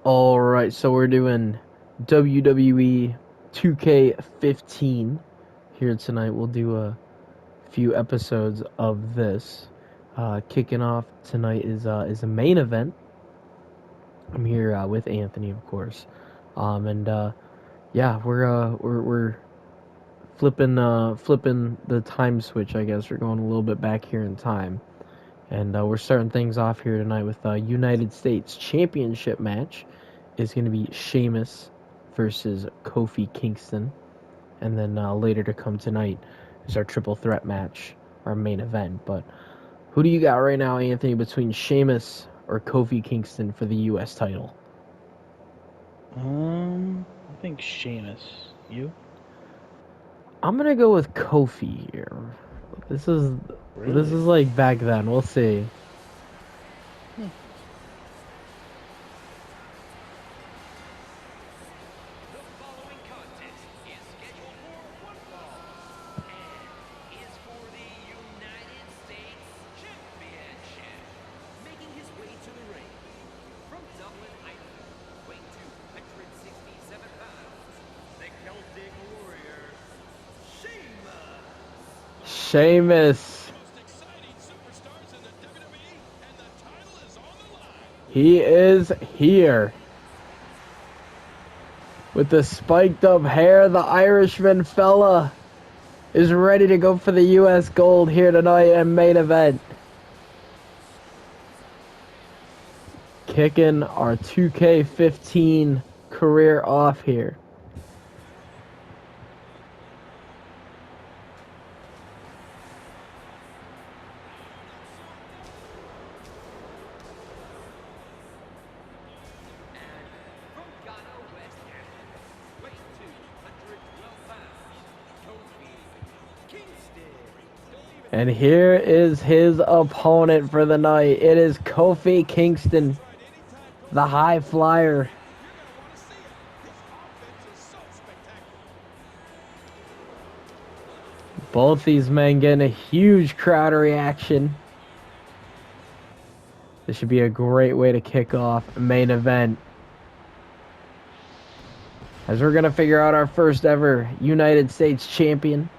Alright, so we're doing WWE 2K15 here tonight. We'll do a few episodes of this. Kicking off tonight is a main event. I'm here with Anthony, of course, and yeah, we're flipping the time switch. I guess we're going a little bit back here in time, and we're starting things off here tonight with a United States Championship match. Is going to be Sheamus versus Kofi Kingston. And then later to come tonight is our triple threat match, our main event. But who do you got right now, Anthony, between Sheamus or Kofi Kingston for the U.S. title? I think Sheamus. You? I'm going to go with Kofi here. This is like back then. We'll see. Sheamus. He is here. With the spiked up hair, the Irishman fella is ready to go for the U.S. gold here tonight in main event. Kicking our 2K15 career off here. And here is his opponent for the night. It is Kofi Kingston, the high flyer. Both these men getting a huge crowd reaction. This should be a great way to kick off a main event, as we're going to figure out our first ever United States champion.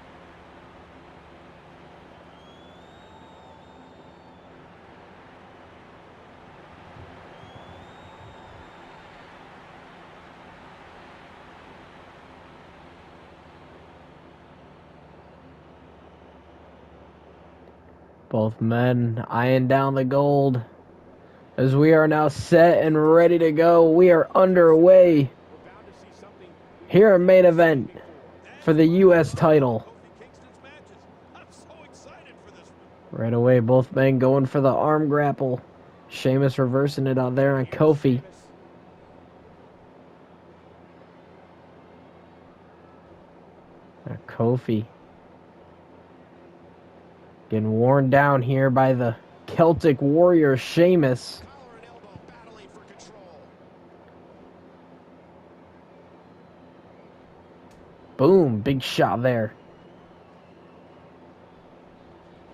Both men eyeing down the gold, as we are now set and ready to go. We are underway here in main event for the U.S. title. Right away, both men going for the arm grapple. Sheamus reversing it out there on Kofi. Now Kofi getting worn down here by the Celtic warrior Sheamus. Boom, big shot there.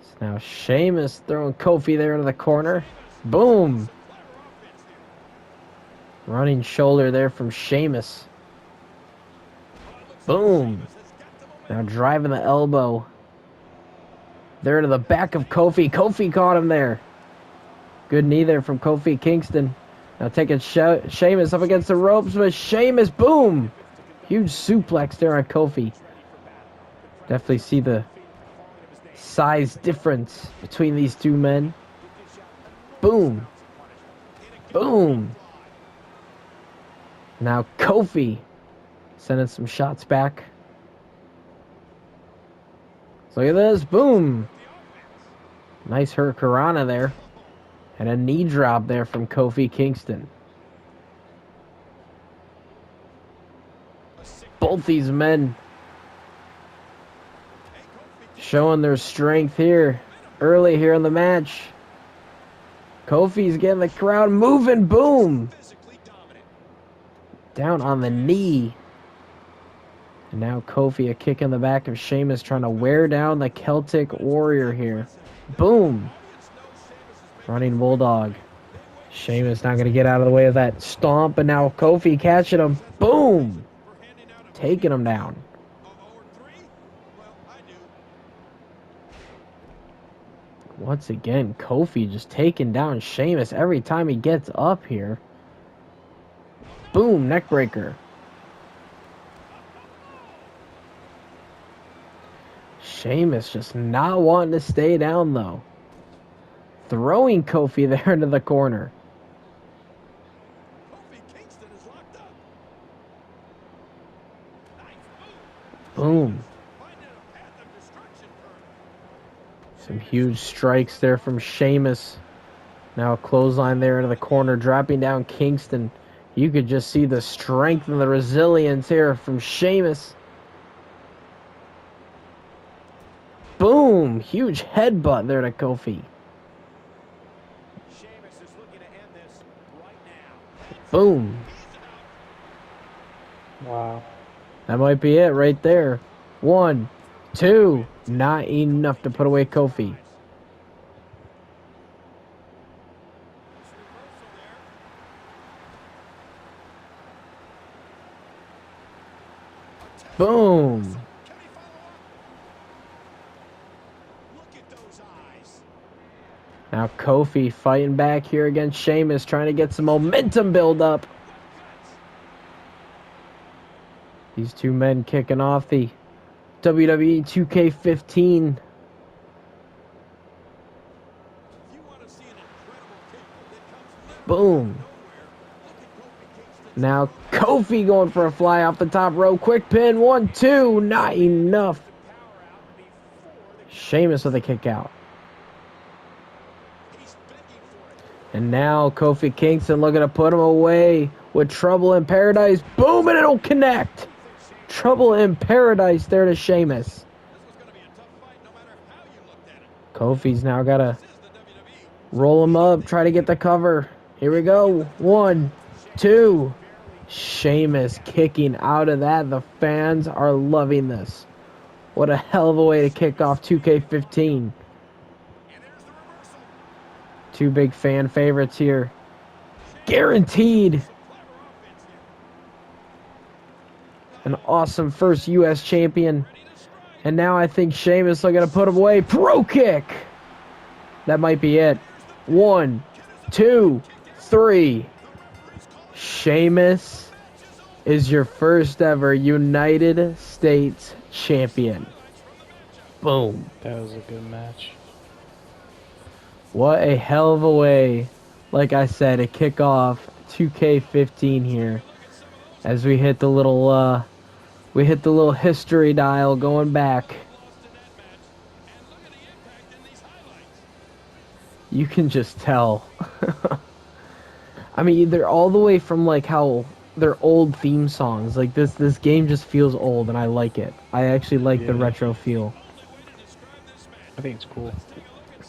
So now Sheamus throwing Kofi there into the corner. Boom. Running shoulder there from Sheamus. Boom. Now driving the elbow there into the back of Kofi. Kofi caught him there. Good knee there from Kofi Kingston. Now taking Sheamus up against the ropes with Sheamus. Boom. Huge suplex there on Kofi. Definitely see the size difference between these two men. Boom. Boom. Now Kofi sending some shots back. So look at this. Boom. Nice hurricanrana there. And a knee drop there from Kofi Kingston. Both these men showing their strength here early here in the match. Kofi's getting the crowd moving. Boom. Down on the knee. And now Kofi a kick in the back of Sheamus, trying to wear down the Celtic warrior here. Boom. Running Bulldog. Sheamus not going to get out of the way of that stomp, and now Kofi catching him. Boom! Taking him down. Once again, Kofi just taking down Sheamus every time he gets up here. Boom, neckbreaker. Sheamus just not wanting to stay down, though. Throwing Kofi there into the corner. Boom. Some huge strikes there from Sheamus. Now a clothesline there into the corner, dropping down Kingston. You could just see the strength and the resilience here from Sheamus. Boom! Huge headbutt there to Kofi. Boom. Wow. That might be it right there. 1, 2. Not enough to put away Kofi. Boom. Now Kofi fighting back here against Sheamus, trying to get some momentum build up. These two men kicking off the WWE 2K15. Boom. Now Kofi going for a fly off the top rope. Quick pin. 1, 2. Not enough. Sheamus with a kick out. And now Kofi Kingston looking to put him away with Trouble in Paradise. Boom, and it'll connect. Trouble in Paradise there to Sheamus. Kofi's now got to roll him up, try to get the cover. Here we go. 1, 2. Sheamus kicking out of that. The fans are loving this. What a hell of a way to kick off 2K15. Two big fan favorites here. Guaranteed. An awesome first U.S. champion. And now I think Sheamus are going to put him away. Pro kick. That might be it. 1, 2, 3. Sheamus is your first ever United States champion. Boom. That was a good match. What a hell of a way, like I said, to kick off 2K15 here. As we hit the little history dial going back. You can just tell. I mean, they're all the way from like how they're old theme songs. Like this game just feels old, and I like it. I actually like the retro feel. I think it's cool.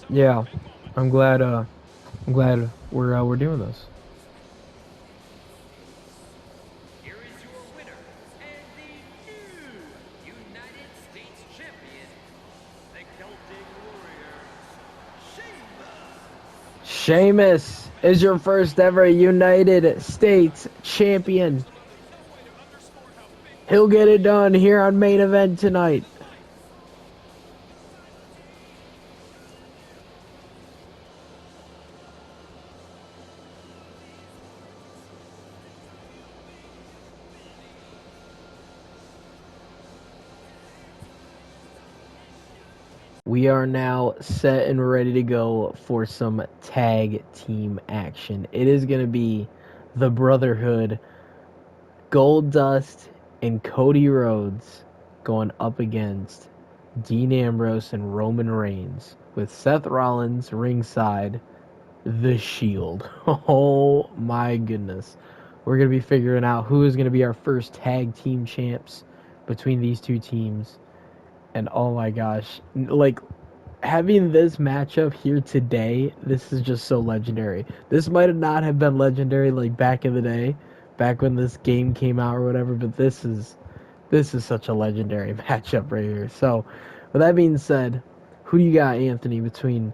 Yeah, I'm glad we're doing this. Here is your winner and the new United States champion, the Celtic Warrior, Sheamus. Sheamus is your first ever United States champion. He'll get it done here on Main Event tonight. We are now set and ready to go for some tag team action. It is going to be the Brotherhood, Goldust, and Cody Rhodes going up against Dean Ambrose and Roman Reigns, with Seth Rollins ringside, The Shield. Oh my goodness. We're going to be figuring out who is going to be our first tag team champs between these two teams. And oh my gosh, like, having this matchup here today, this is just so legendary. This might not have been legendary like back in the day, back when this game came out or whatever, but this is such a legendary matchup right here. So, with that being said, who do you got, Anthony, between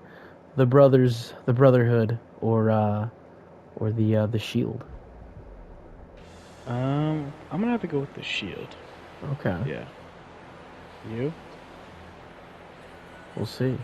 the Brotherhood, or or the Shield? I'm gonna have to go with the Shield. Okay, Yeah. You? we'll see.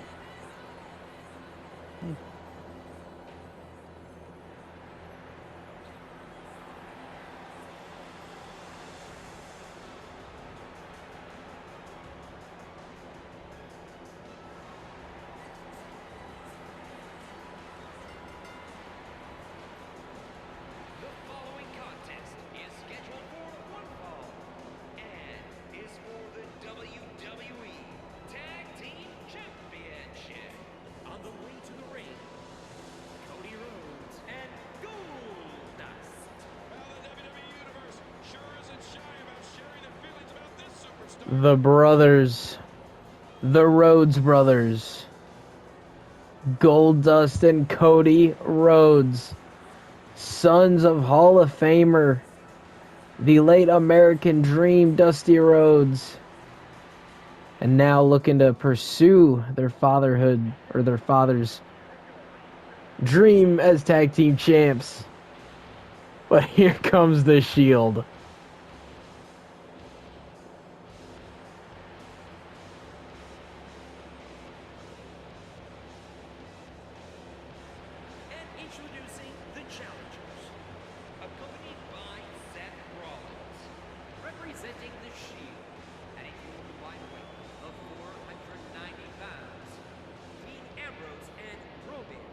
The following contest is scheduled for one fall and is for the WWE Tag Team Championship. On the way to the ring, Cody Rhodes and Goldust. Well, the WWE Universe sure isn't shy about sharing their feelings about this superstar. The brothers, the Rhodes brothers, Goldust and Cody Rhodes, sons of Hall of Famer, the late American Dream, Dusty Rhodes, and now looking to pursue their fatherhood or their father's dream as tag team champs. But here comes the Shield. And introducing the challengers, accompanied by Seth Rollins, representing the Shield at a total combined weight of 490 pounds, Dean Ambrose and Roman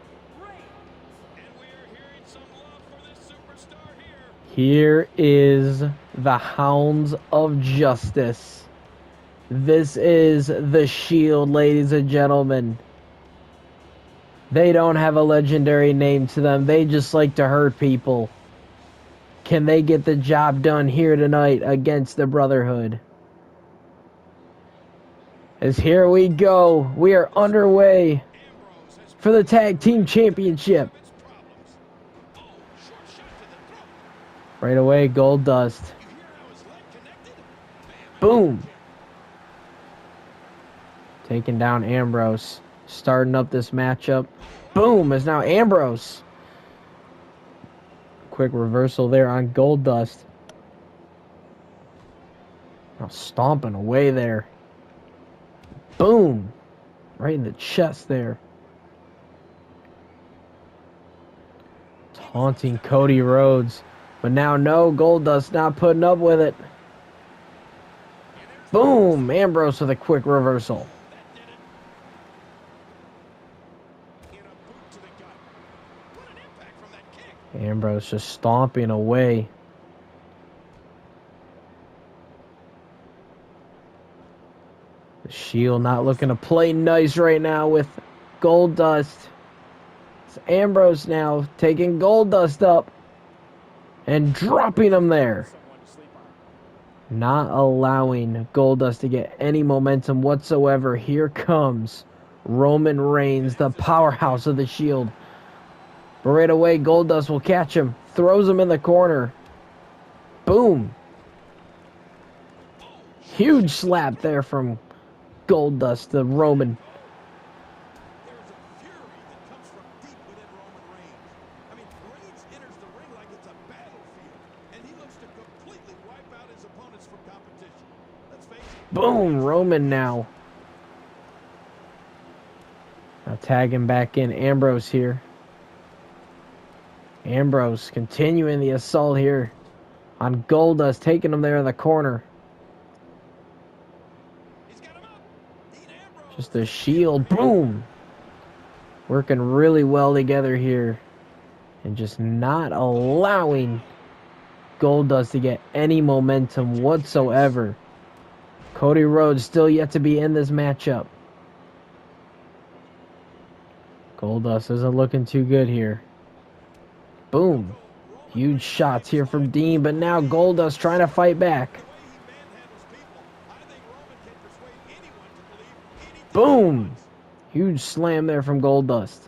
Reigns. And we're hearing some love for this superstar here. Here is the Hounds of Justice. This is the Shield, ladies and gentlemen. They don't have a legendary name to them. They just like to hurt people. Can they get the job done here tonight against the Brotherhood? As here we go. We are underway Ambrose has for the Tag Team Championship. its problems. Oh, short shot to the throat. Right away, Goldust. You hear how his leg connected? Bam. Boom. Taking down Ambrose. Starting up this matchup. Boom, is now Ambrose. Quick reversal there on Goldust. Now stomping away there. Boom. Right in the chest there. Taunting Cody Rhodes. But now no, Goldust not putting up with it. Boom. Ambrose with a quick reversal. In a boot to the gut. What an impact from that kick. Ambrose just stomping away. The Shield not looking to play nice right now with Goldust. It's Ambrose now taking Goldust up and dropping him there. Someone to sleep on. Not allowing Goldust to get any momentum whatsoever. Here comes Roman Reigns, the powerhouse of the Shield. But right away, Goldust will catch him. Throws him in the corner. Boom. Huge slap there from Goldust to Roman. There is a fury that comes from deep within Roman Reigns. I mean, Reigns enters the ring like it's a battlefield, and he looks to completely wipe out his opponents from competition. Let's face it. Boom. Roman now. Now tagging back in Ambrose here. Ambrose continuing the assault here on Goldust, taking him there in the corner. He's got him up. Dean Ambrose. Just a Shield. Boom. Working really well together here. And just not allowing Goldust to get any momentum whatsoever. Cody Rhodes still yet to be in this matchup. Goldust isn't looking too good here. Boom. Huge shots here from Dean, but now Goldust trying to fight back. The way he manhandles people, I think Roman can persuade anyone to believe anything. Boom. Huge slam there from Goldust.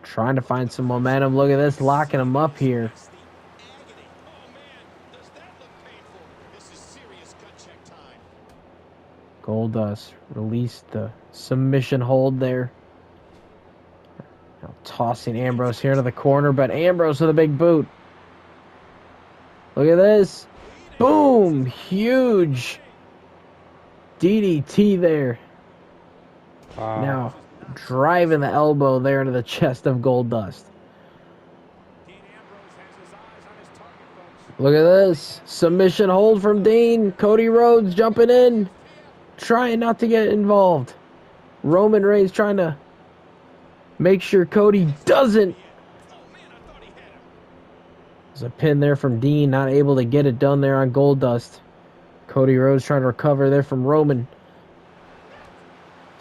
Trying to find some momentum. Look at this, locking him up here. It's the agony. Oh man, does that look painful? This is serious gut check time. Goldust released the submission hold there. Now tossing Ambrose here to the corner, but Ambrose with a big boot. Look at this. Boom! Huge DDT there. Now driving the elbow there into the chest of Goldust. Look at this. Submission hold from Dean. Cody Rhodes jumping in. Trying not to get involved. Roman Reigns trying to make sure Cody doesn't. There's a pin there from Dean. Not able to get it done there on Goldust. Cody Rhodes trying to recover there from Roman.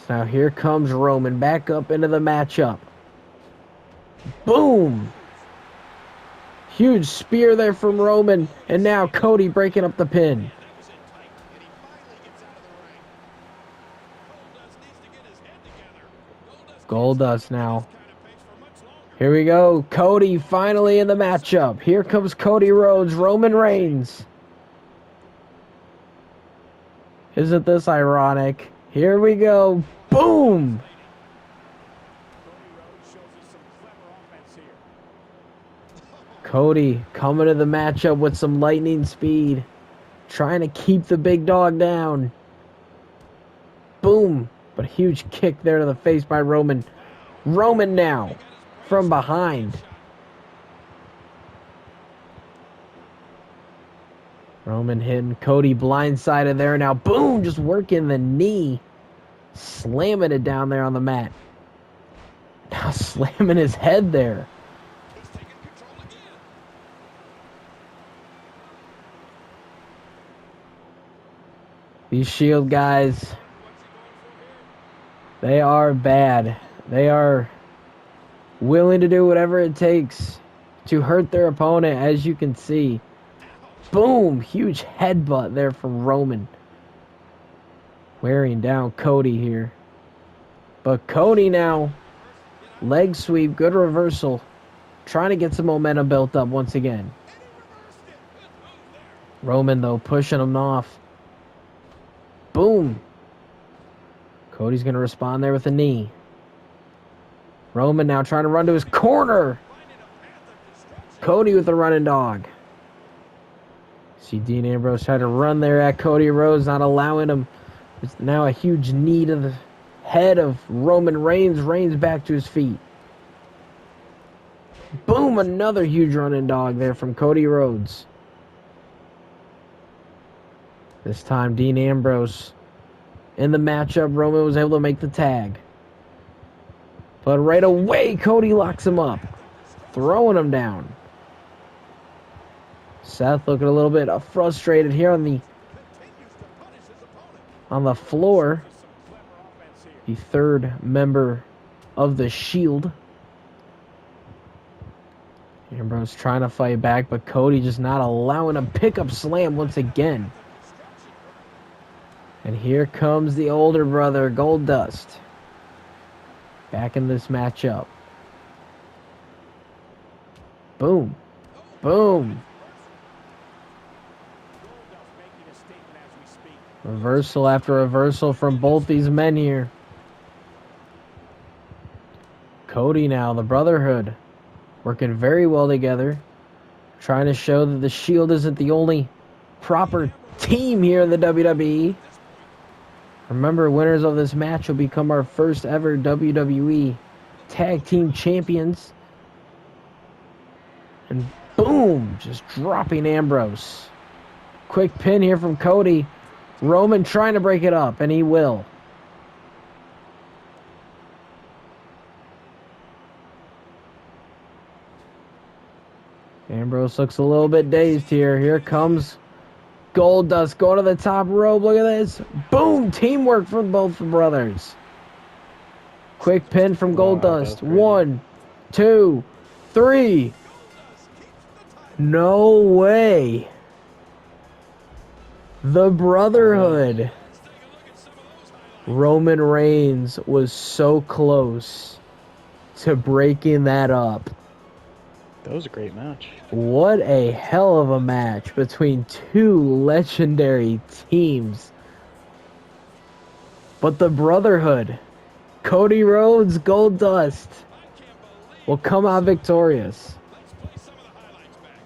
So now here comes Roman back up into the matchup. Boom! Huge spear there from Roman. And now Cody breaking up the pin. Goldust now. Here we go. Cody finally in the matchup. Here comes Cody Rhodes, Roman Reigns. Isn't this ironic? Here we go. Boom! Cody coming to the matchup with some lightning speed. Trying to keep the big dog down. Boom! But a huge kick there to the face by Roman. Roman now from behind. Roman hitting Cody blindsided there. Now, boom, just working the knee. Slamming it down there on the mat. Now slamming his head there. These Shield guys, they are bad. They are willing to do whatever it takes to hurt their opponent, as you can see. Boom! Huge headbutt there from Roman. Wearing down Cody here. But Cody now, leg sweep, good reversal. Trying to get some momentum built up once again. Roman, though, pushing him off. Boom! Cody's going to respond there with a knee. Roman now trying to run to his corner. Cody with the running dog. See Dean Ambrose trying to run there at Cody Rhodes, not allowing him. It's now a huge knee to the head of Roman Reigns. Reigns back to his feet. Boom! Another huge running dog there from Cody Rhodes. This time Dean Ambrose in the matchup. Roman was able to make the tag. But right away, Cody locks him up. Throwing him down. Seth looking a little bit frustrated here on the floor. The third member of the Shield. Ambrose trying to fight back, but Cody just not allowing him. Pickup slam once again. And here comes the older brother, Goldust. Back in this matchup. Boom. Boom. Reversal after reversal from both these men here. Cody now, the Brotherhood, working very well together. Trying to show that the Shield isn't the only proper team here in the WWE. Remember, winners of this match will become our first ever WWE Tag Team Champions. And boom, just dropping Ambrose. Quick pin here from Cody. Roman trying to break it up, and he will. Ambrose looks a little bit dazed here. Here comes Goldust going to the top rope. Look at this. Boom! Teamwork from both brothers. Quick pin from Goldust. 1, 2, 3. No way. The Brotherhood. Roman Reigns was so close to breaking that up. That was a great match. What a hell of a match between two legendary teams. But the Brotherhood, Cody Rhodes, Goldust, will come out victorious. Let's play some of the highlights back.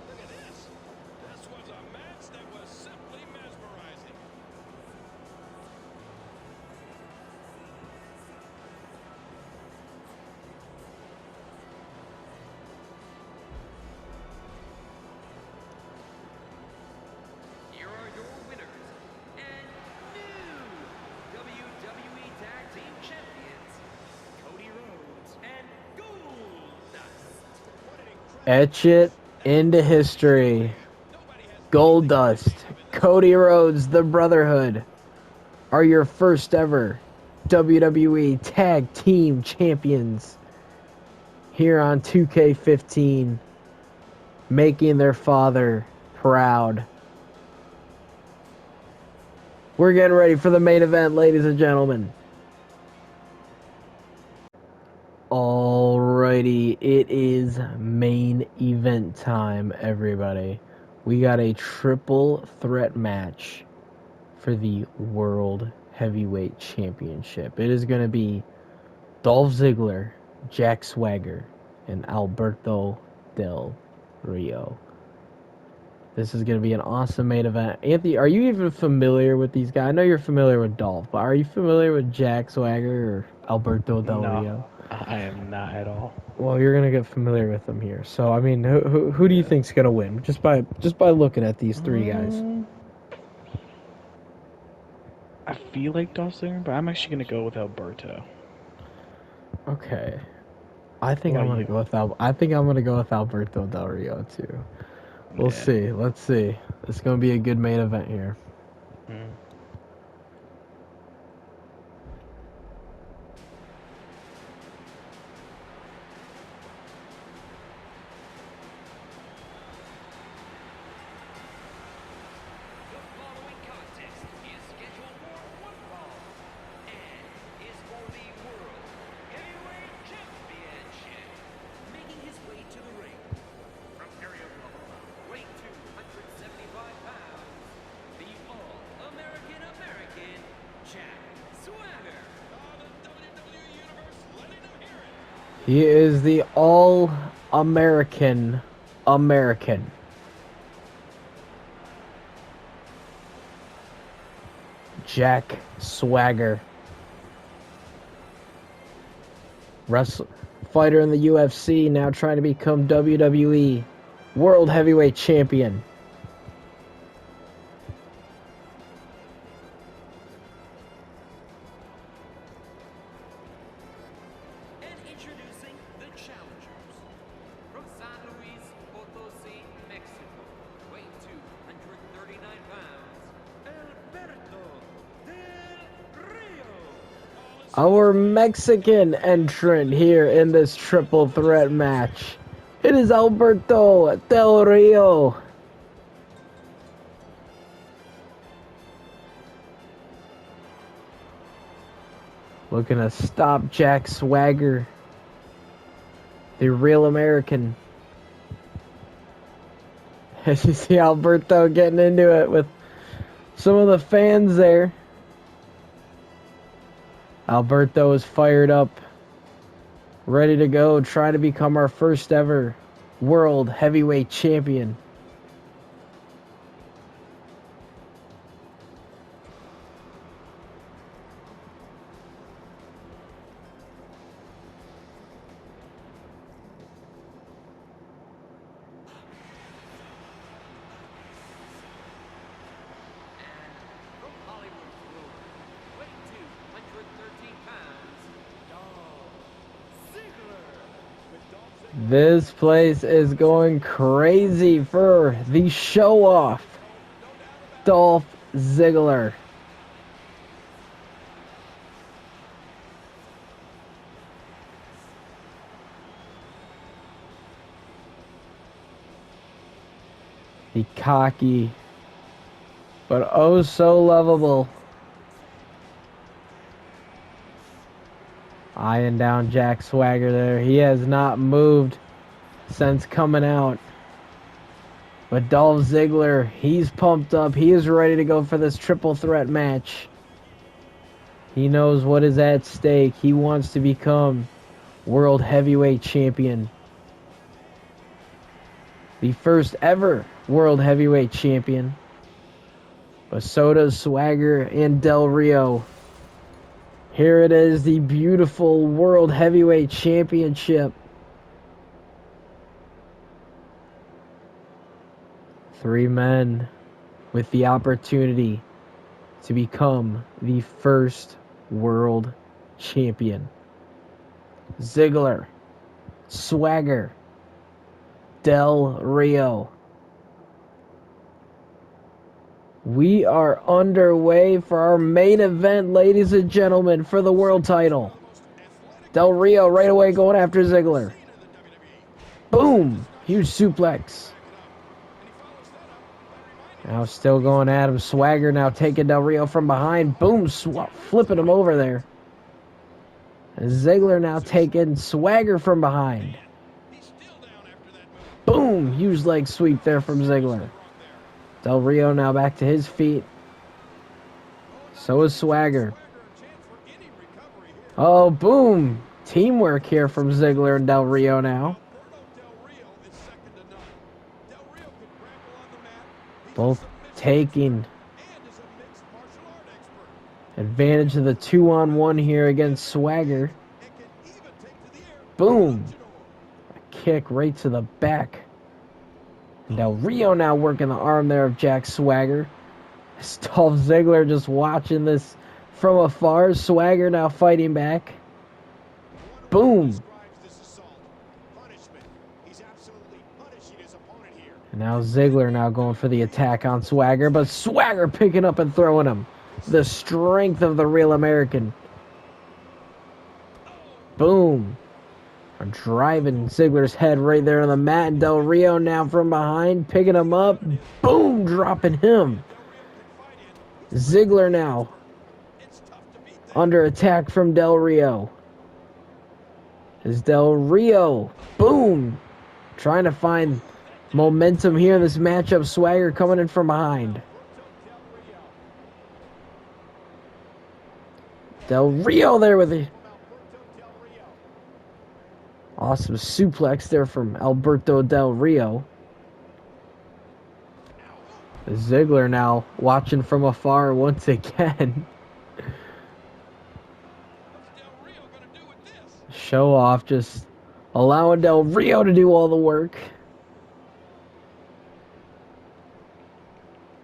Look at this. This was a match that was simply mesmerizing. Here are your winners and new WWE Tag Team Champions, Cody Rhodes and Goldust. What an incredible Etch it into history. nobody has Goldust, Cody Rhodes, the Brotherhood are your first ever WWE Tag Team Champions here on 2K15, making their father proud. We're getting ready for the main event, ladies and gentlemen. Alrighty, it is main event time, everybody. We got a triple threat match for the World Heavyweight Championship. It is going to be Dolph Ziggler, Jack Swagger, and Alberto Del Rio. This is going to be an awesome main event. Anthony, are you even familiar with these guys? I know you're familiar with Dolph, but are you familiar with Jack Swagger or Alberto Del Rio? No, I am not at all. Well, you're gonna get familiar with them here. So, I mean, who do you think's gonna win? Just by looking at these three guys. I feel like Dolph Ziggler, but I'm actually gonna go with Alberto. Okay, I think What I'm about gonna you? go with I think I'm gonna go with Alberto Del Rio too. We'll Yeah. see. Let's see. It's gonna be a good main event here. Mm. The following contest is scheduled for one fall and is for the World Heavyweight Championship. Making his way to the ring from Area weight 275 pounds, the All-American Jack Swagger. the WWE Universe letting them hear it. He is the All-American American. Jack Swagger. Fighter in the UFC, now trying to become WWE World Heavyweight Champion. And introducing the challengers from San Luis Potosi, Mexico, weight 239 pounds, Alberto Del Rio. Our Mexican entrant here in this triple threat match. It is Alberto Del Rio. Looking to stop Jack Swagger, the real American. As you see Alberto getting into it with some of the fans there. Alberto is fired up, ready to go, trying to become our first ever World Heavyweight Champion. From Hollywood, Florida, weight 213 pounds, Dolph Ziggler. This place is going crazy for the show off. Dolph Ziggler. The cocky, but oh so lovable. Eyeing down Jack Swagger there. He has not moved since coming out. But Dolph Ziggler, he's pumped up. He is ready to go for this triple threat match. He knows what is at stake. He wants to become World Heavyweight Champion. The first ever World Heavyweight Champion. But so does Swagger and Del Rio. Here it is, the beautiful World Heavyweight Championship. 3 men with the opportunity to become the first world champion. Ziggler, Swagger, Del Rio. We are underway for our main event, ladies and gentlemen, for the world title. Del Rio right away going after Ziggler. Boom! Huge suplex. Now still going at him. Swagger now taking Del Rio from behind. Boom! Flipping him over there. And Ziggler now taking Swagger from behind. Boom! Huge leg sweep there from Ziggler. Del Rio now back to his feet. So is Swagger. Oh, boom! Teamwork here from Ziggler and Del Rio now. Both taking advantage of the 2-on-1 here against Swagger. Boom! A kick right to the back. And Del Rio now working the arm there of Jack Swagger. Dolph Ziggler just watching this from afar. Swagger now fighting back. Boom! And now Ziggler now going for the attack on Swagger, but Swagger picking up and throwing him. The strength of the real American. Boom. Driving Ziggler's head right there on the mat. And Del Rio now from behind, picking him up. Boom, dropping him. Ziggler now under attack from Del Rio. Is Del Rio, boom, trying to find momentum here in this matchup. Swagger coming in from behind. Del Rio there with the awesome suplex there from Alberto Del Rio. Ziggler now watching from afar once again. Show off, just allowing Del Rio to do all the work.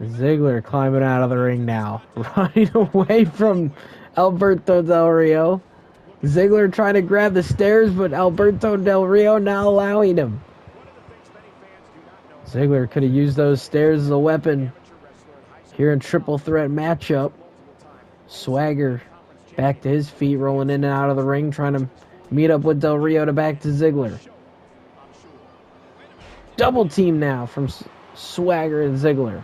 Ziggler climbing out of the ring now, running away from Alberto Del Rio. Ziggler trying to grab the stairs, but Alberto Del Rio not allowing him. Ziggler could have used those stairs as a weapon here in triple threat matchup. Swagger back to his feet, rolling in and out of the ring, trying to meet up with Del Rio to back to Ziggler. Double team now from Swagger and Ziggler.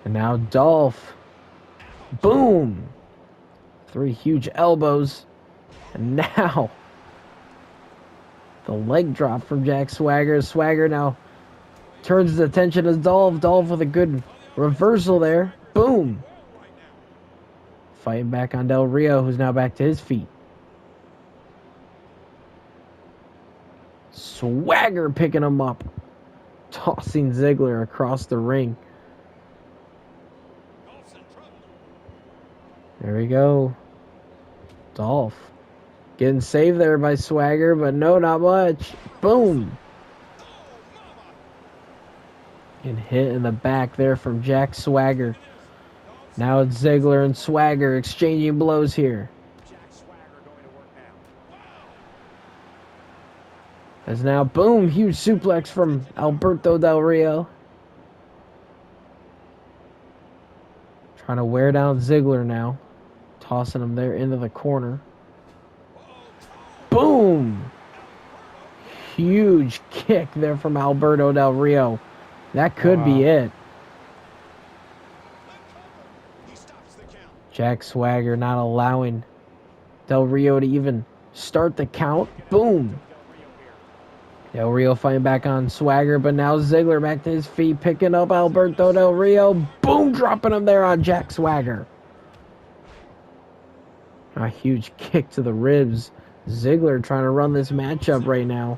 And now Dolph. Boom! 3 huge elbows. And now the leg drop from Jack Swagger. Swagger now turns his attention to Dolph. Dolph with a good reversal there. Boom! Fighting back on Del Rio, who's now back to his feet. Swagger picking him up. Tossing Ziggler across the ring. There we go. Dolph getting saved there by Swagger, but no, not much. Boom! Getting hit in the back there from Jack Swagger. Now it's Ziggler and Swagger exchanging blows here. As now, boom, huge suplex from Alberto Del Rio. Trying to wear down Ziggler now. Tossing him there into the corner. Boom! Huge kick there from Alberto Del Rio. That could be it. Jack Swagger not allowing Del Rio to even start the count. Boom! Del Rio fighting back on Swagger, but now Ziggler back to his feet, picking up Alberto Del Rio. Boom, dropping him there on Jack Swagger. A huge kick to the ribs. Ziggler trying to run this matchup right now.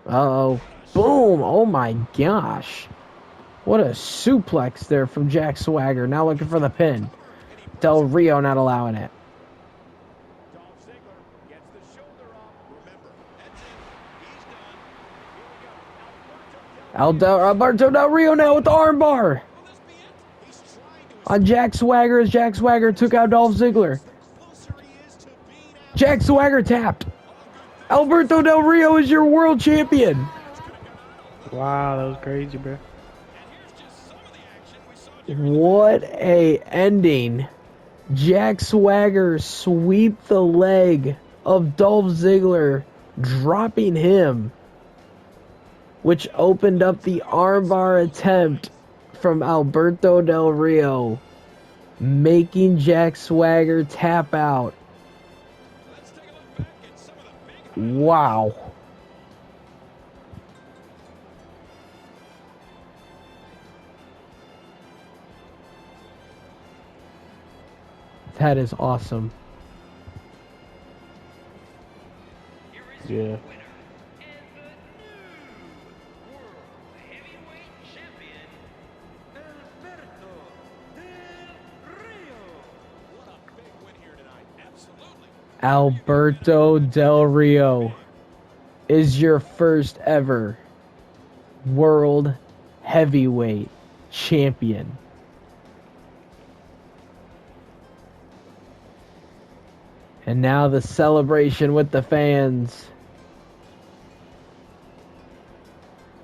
Uh-oh. Boom! Oh my gosh. What a suplex there from Jack Swagger. Now looking for the pin. Del Rio not allowing it. Dolph Ziggler gets the shoulder up. Remember, that's it. He's done. Here we go. Alberto Del Rio now with the armbar Will this be it? He's trying to on Jack Swagger as Jack Swagger took out Dolph Ziggler. closer he is to being out. Jack Swagger tapped. Alberto Del Rio is your world champion. Wow, that was crazy, bro. And here's just some of the action we saw. What a ending. Jack Swagger sweep the leg of Dolph Ziggler, dropping him, which opened up the armbar attempt from Alberto Del Rio, making Jack Swagger tap out. Let's take a look back at some of the big Wow. That is awesome. Here is Yeah. your winner and the new World Heavyweight Champion, Alberto Del Rio. What a big win here tonight. Absolutely. Alberto Del Rio is your first ever World Heavyweight Champion. And now the celebration with the fans.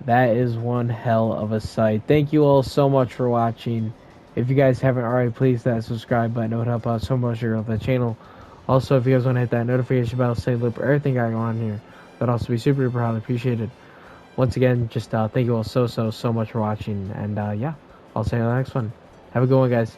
That is one hell of a sight. Thank you all so much for watching. If you guys haven't already, please hit that subscribe button. It would help out so much here on the channel. Also, if you guys want to hit that notification bell, stay loop for everything going on here, that'd also be super duper highly appreciated. Once again, just thank you all so much for watching. And yeah, I'll see you on the next one. Have a good one, guys.